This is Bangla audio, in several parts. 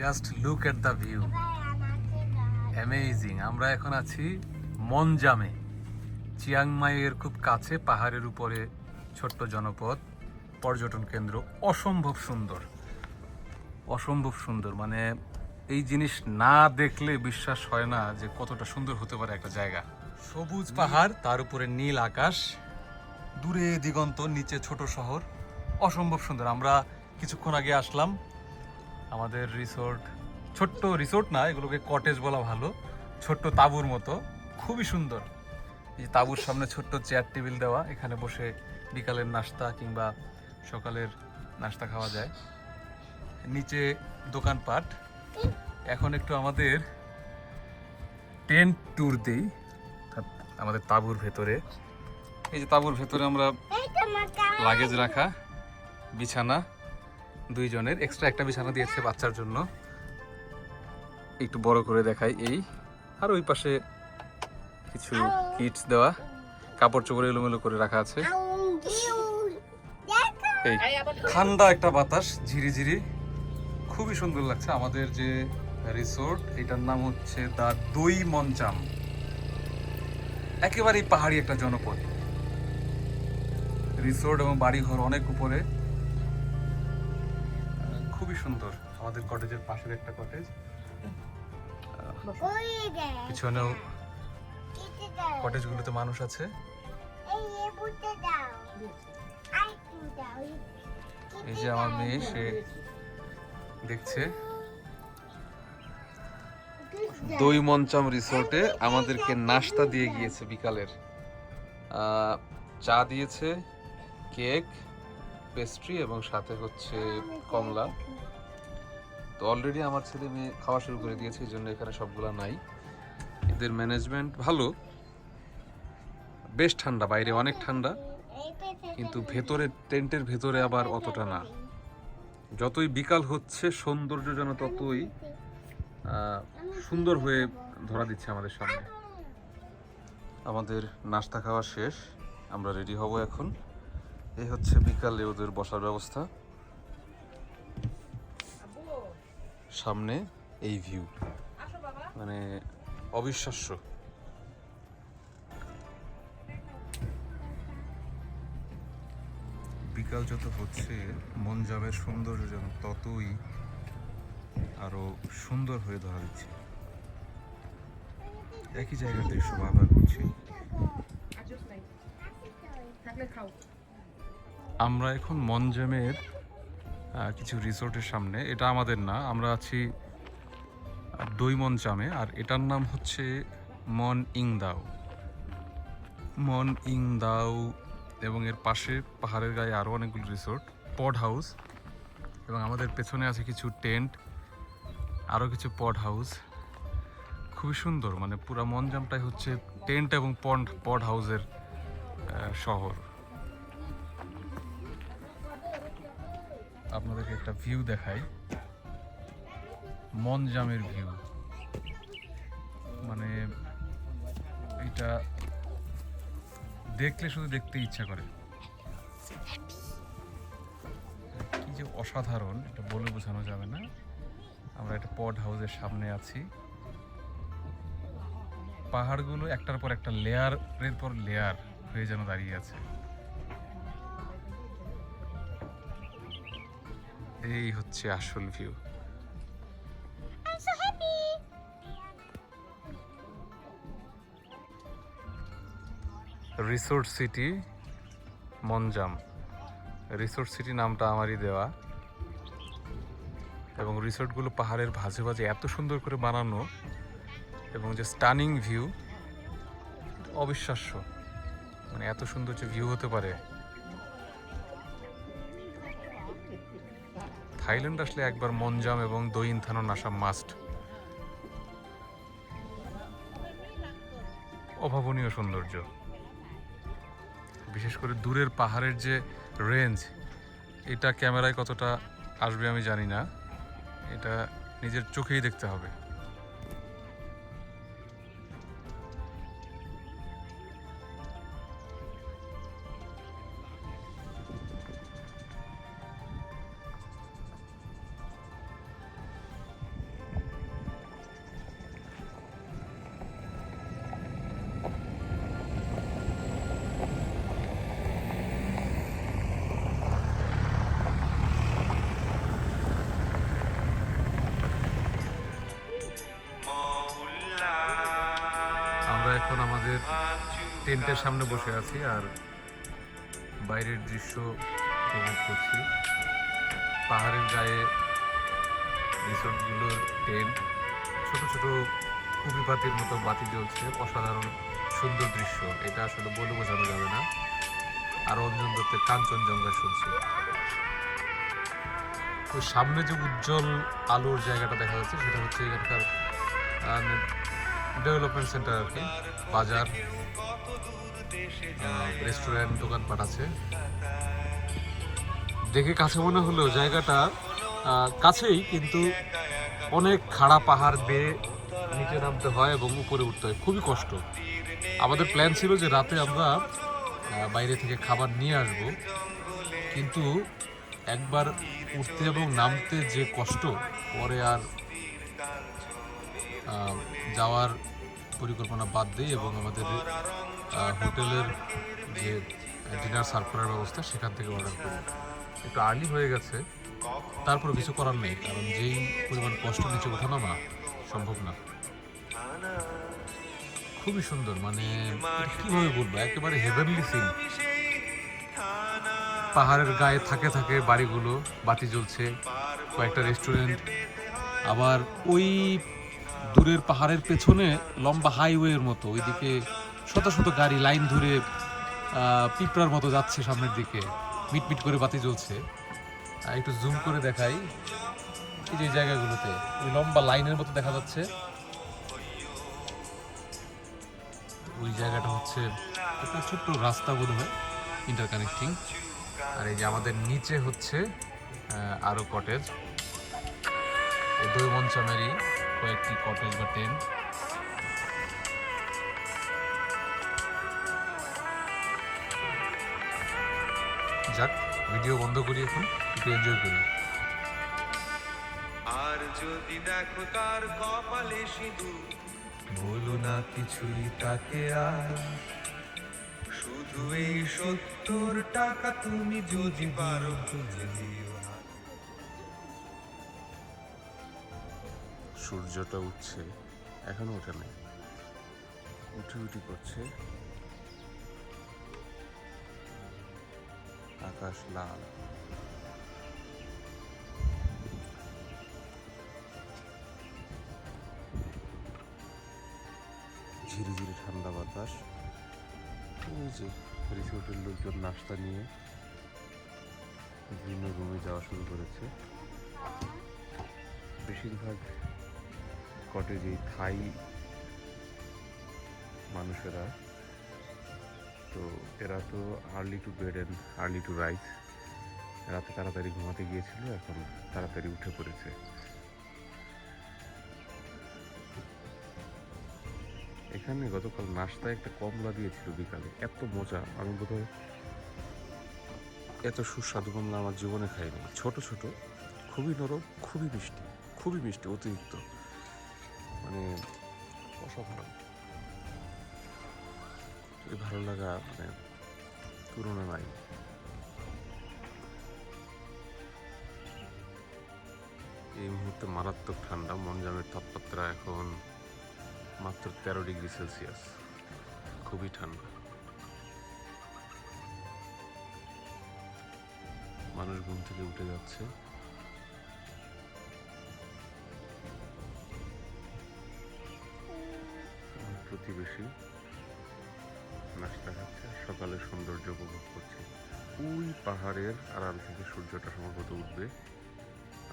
Just look at the view, amazing. আমরা এখন আছি মনজামে, চিয়াংমাইয়ের খুব কাছে, পাহাড়ের উপরে ছোট্ট জনপদ, পর্যটন কেন্দ্র। অসম্ভব সুন্দর, অসম্ভব সুন্দর। মানে এই জিনিস না দেখলে বিশ্বাস হয় না যে কতটা সুন্দর হতে পারে একটা জায়গা। সবুজ পাহাড়, তার উপরে নীল আকাশ, দূরে দিগন্ত, নিচে ছোট শহর। অসম্ভব সুন্দর। আমরা কিছুক্ষণ আগে আসলাম। আমাদের রিসোর্ট, ছোট্ট রিসোর্ট না, এগুলোকে কটেজ বলা ভালো, ছোট্ট তাঁবুর মতো, খুবই সুন্দর। এই তাঁবুর সামনে ছোট্ট চেয়ার টেবিল দেওয়া, এখানে বসে বিকালের নাস্তা কিংবা সকালের নাস্তা খাওয়া যায়। নিচে দোকানপাট। এখন একটু আমাদের টেন্ট ট্যুর দিই আমাদের তাঁবুর ভেতরে। এই যে তাঁবুর ভেতরে আমরা লাগেজ রাখা, বিছানা দুইজনের, এক্সট্রা একটা বিছানা দিয়েছে বাচ্চার জন্য। একটু বড় করে দেখাই এই, আর ওই পাশে কিছু কিটস দেওয়া, কাপড় চোপড় এলোমেলো করে রাখা আছে। এই ঠান্ডা একটা বাতাস, ঝিরিঝিরি, খুবই সুন্দর লাগছে। আমাদের যে রিসোর্ট, এটার নাম হচ্ছে দ্য দই মনচাম। একেবারেই পাহাড়ি একটা জনপদ। রিসোর্ট এবং বাড়িঘর অনেক উপরে, খুবই সুন্দর। আমাদের কটেজের পাশের একটা কটেজ, পিছনেও কটেজগুলোতে মানুষ আছে। এই যে আমার মেয়ে, সে দেখছে। দই মনচাম রিসোর্টে আমাদেরকে নাস্তা দিয়ে গিয়েছে বিকালের। চা দিয়েছে, কেক, পেস্ট্রি এবং সাথে হচ্ছে কমলা। তো অলরেডি আমার ছেলে মেয়ে খাওয়া শুরু করে দিয়েছে, এই জন্য এখানে সবগুলা নাই। এদের ম্যানেজমেন্ট ভালো। বেশ ঠান্ডা, বাইরে অনেক ঠান্ডা, কিন্তু ভেতরে টেন্টের ভেতরে আবার অতটা না। যতই বিকাল হচ্ছে সৌন্দর্য যেন ততই সুন্দর হয়ে ধরা দিচ্ছে আমাদের সামনে। আমাদের নাস্তা খাওয়া শেষ, আমরা রেডি হব এখন। এই হচ্ছে বিকালে ওদের বসার ব্যবস্থা। সামনে এই ভিউ, মানে অবিশ্বাস্য। বিকাল যত হচ্ছে মনজামের সৌন্দর্য যেন ততই আরো সুন্দর হয়ে ধরা দিচ্ছে। একই জায়গার দৃশ্য বারবার করছি। আমরা এখন মনজামের কিছু রিসোর্টের সামনে। এটা আমাদের না, আমরা আছি দই মনজামে, আর এটার নাম হচ্ছে মন ইংদাও। মন ইংদাও, এবং এর পাশে পাহাড়ের গায়ে আরও অনেকগুলো রিসোর্ট, পড হাউস, এবং আমাদের পেছনে আছে কিছু টেন্ট, আরও কিছু পড হাউস। খুবই সুন্দর, মানে পুরো মনজামটাই হচ্ছে টেন্ট এবং পড হাউসের শহর। আপনাদেরকে একটা ভিউ দেখাই, মনজামের ভিউ। মানে এটা দেখলে শুধু দেখতে ইচ্ছা করে। কি যে অসাধারণ, এটা বলে বোঝানো যাবে না। আমরা একটা পড হাউসের সামনে আছি। পাহাড়গুলো একটার পর একটা লেয়ারের পর লেয়ার হয়ে যেন দাঁড়িয়ে আছে। এই হচ্ছে আসল view. Resort city Monjam. Resort city নামটা আমারই দেওয়া, এবং রিসোর্টগুলো পাহাড়ের ভাঁজে ভাঁজে এত সুন্দর করে বানানো, এবং যে স্টানিং ভিউ, অবিশ্বাস্য। মানে এত সুন্দর যে ভিউ হতে পারে। থাইল্যান্ড আসলে একবার মনজাম এবং দই ইনথানন আসা মাস্ট। অভাবনীয় সৌন্দর্য, বিশেষ করে দূরের পাহাড়ের যে রেঞ্জ, এটা ক্যামেরায় কতটা আসবে আমি জানি না, এটা নিজের চোখেই দেখতে হবে। এখন আমাদের টেন্টের সামনে বসে আছি আর বাইরের দৃশ্য উপভোগ করছি। পাহাড়ের গায়ে রিসোর্টগুলোর টেন্ট, ছোট ছোট কুপিপাতির মতো বাতি জ্বলছে, অসাধারণ সুন্দর দৃশ্য। এটা আসলে বলে বোঝানো যাবে না। আর অঞ্জন দত্তের কাঞ্চনজঙ্ঘা শুনছি। ওই সামনে যে উজ্জ্বল আলোর জায়গাটা দেখা যাচ্ছে সেটা হচ্ছে এখানকার ডেভেলপমেন্ট সেন্টার আর কি। বাজার, রেস্টুরেন্ট, দোকানপাট আছে। দেখে কাছে মনে হলেও জায়গাটা কাছেই, কিন্তু অনেক খাড়া পাহাড় বেয়ে নিচে নামতে হয় এবং উপরে উঠতে হয়, খুবই কষ্ট। আমাদের প্ল্যান ছিল যে রাতে আমরা বাইরে থেকে খাবার নিয়ে আসব, কিন্তু একবার উঠতে এবং নামতে যে কষ্ট, পরে আর যাওয়ার পরিকল্পনা বাদ দিই এবং আমাদের হোটেলের যে ডিনার সার্ভ করার ব্যবস্থা সেখান থেকে অর্ডার করি। একটু আর্লি হয়ে গেছে, তারপর কিছু করার নেই, কারণ যেই পরিমাণ কষ্ট নিচে ওঠানামা সম্ভব না। খুবই সুন্দর, মানে কিভাবে বলবো, একেবারে হেভেনলি সিন। পাহাড়ের গায়ে থাকে থাকে বাড়িগুলো, বাতি জ্বলছে, কয়েকটা রেস্টুরেন্ট, আবার ওই দূরের পাহাড়ের পেছনে লম্বা হাইওয়ের মতো ওইদিকে শত শত গাড়ি লাইন ধরে পিঁপড়ার মতো যাচ্ছে সামনের দিকে, মিটমিট করে বাতি জ্বলছে। একটু জুম করে দেখাই, এই যে জায়গাগুলোতে ওই লম্বা লাইনের মতো দেখা যাচ্ছে, ওই জায়গাটা হচ্ছে একটা ছোট্ট রাস্তা বোধ হয় ইন্টারকানেক্টিং। আর এই যে আমাদের নিচে হচ্ছে আরো কটেজ, এই দুই মঞ্চমেরই কয়েকটি কটেজ বা টেন্ট। যাক, ভিডিও বন্ধ করি এখন, একটু এনজয় করি। আর যদি দেখো তার কপালে সিঁদুর, বলো না কিছুই তাকে আর, শুধু এই ৭০ টাকা তুমি যদি পারো তুলে দিও। সূর্যটা উঠছে, এখনো ওঠে নাই, উঠি উঠি করছে, আকাশ লাল। ঝিরি ঝিরি ঠান্ডা বাতাস। ওই যে রিসোর্টের লোকজন নাস্তা নিয়ে বিভিন্ন রুমে যাওয়া শুরু করেছে। বেশিরভাগ কটেজে থাই মানুষেরা, তো এরা তো early to bed and early to rise, রাতে তাড়াতাড়ি ঘুমাতে গিয়েছিল, এখন তাড়াতাড়ি উঠে পড়েছে। এখানে গতকাল নাস্তায় একটা কমলা দিয়েছিল বিকালে, এত মজা, আমি বোধহয় এত সুস্বাদু কমলা আমার জীবনে খাইনি। ছোট ছোট, খুবই নরম, খুবই মিষ্টি, খুবই মিষ্টি, অতিরিক্ত, মানে অসাধারণ। এই ভালো লাগা মানে তুলনা নাই। এই মুহূর্তে মারাত্মক ঠান্ডা, মনজামের তাপমাত্রা এখন মাত্র 13 ডিগ্রি সেলসিয়াস, খুবই ঠান্ডা। মানুষ ঘুম থেকে উঠে যাচ্ছে। প্রতিবেশী নাস্তা খাচ্ছে, সকালের সৌন্দর্য উপভোগ করছে। ওই পাহাড়ের আড়াল থেকে সূর্যটা সম্ভবত উঠবে,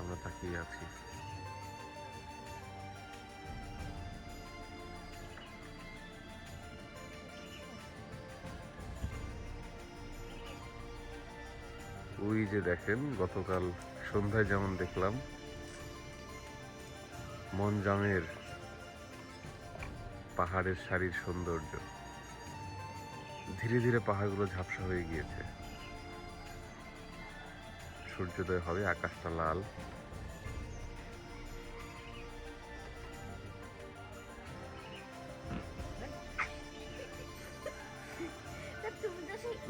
আমরা তাকিয়ে আছি। ওই যে দেখেন, গতকাল সন্ধ্যায় যেমন দেখলাম মনজামের পাহাড়ের সারির সৌন্দর্য, ধীরে ধীরে পাহাড়গুলো ঝাপসা হয়ে গিয়েছে, সূর্যোদয় হবে, আকাশটা লাল।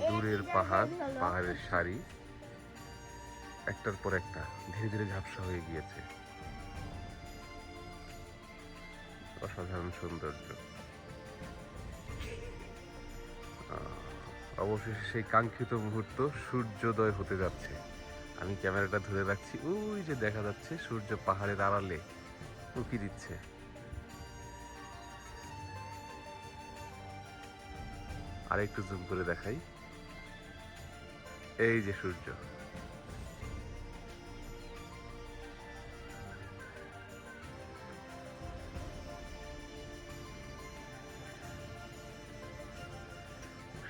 দূরের পাহাড়, পাহাড়ের সারি একটার পর একটা ধীরে ধীরে ঝাপসা হয়ে গিয়েছে, অসাধারণ সৌন্দর্য। অবশেষে সেই কাঙ্ক্ষিত মুহূর্ত সূর্যোদয় হতে যাচ্ছে। আমি ক্যামেরাটা ধরে রাখছি, ওই যে দেখা যাচ্ছে সূর্য পাহাড়ের আড়ালে উঁকি দিচ্ছে। আর একটু জুম করে দেখাই, এই যে সূর্য।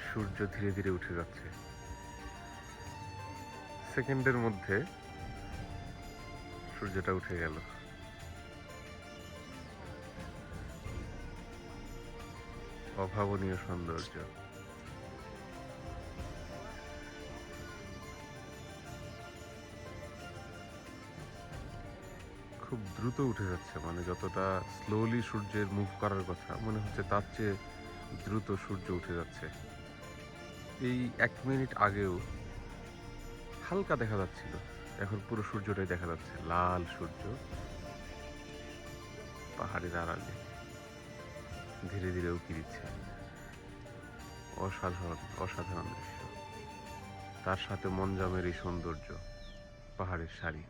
সূর্য ধীরে ধীরে উঠে যাচ্ছে, সেকেন্ডের মধ্যে সূর্যটা উঠে গেল। অভাবনীয় সৌন্দর্য। খুব দ্রুত উঠে যাচ্ছে, মানে যতটা স্লোলি সূর্যের মুভ করার কথা মনে হচ্ছে তার চেয়ে দ্রুত সূর্য উঠে যাচ্ছে। এই 1 মিনিট আগেও হালকা দেখা যাচ্ছিল, এখন পুরো সূর্যটাই দেখা যাচ্ছে, লাল সূর্য পাহাড়ের আড়ালে ধীরে ধীরে উঁকি দিচ্ছে। অসাধারণ অসাধারণ দৃশ্য, তার সাথে মনজামের এই সৌন্দর্য, পাহাড়ের সারি।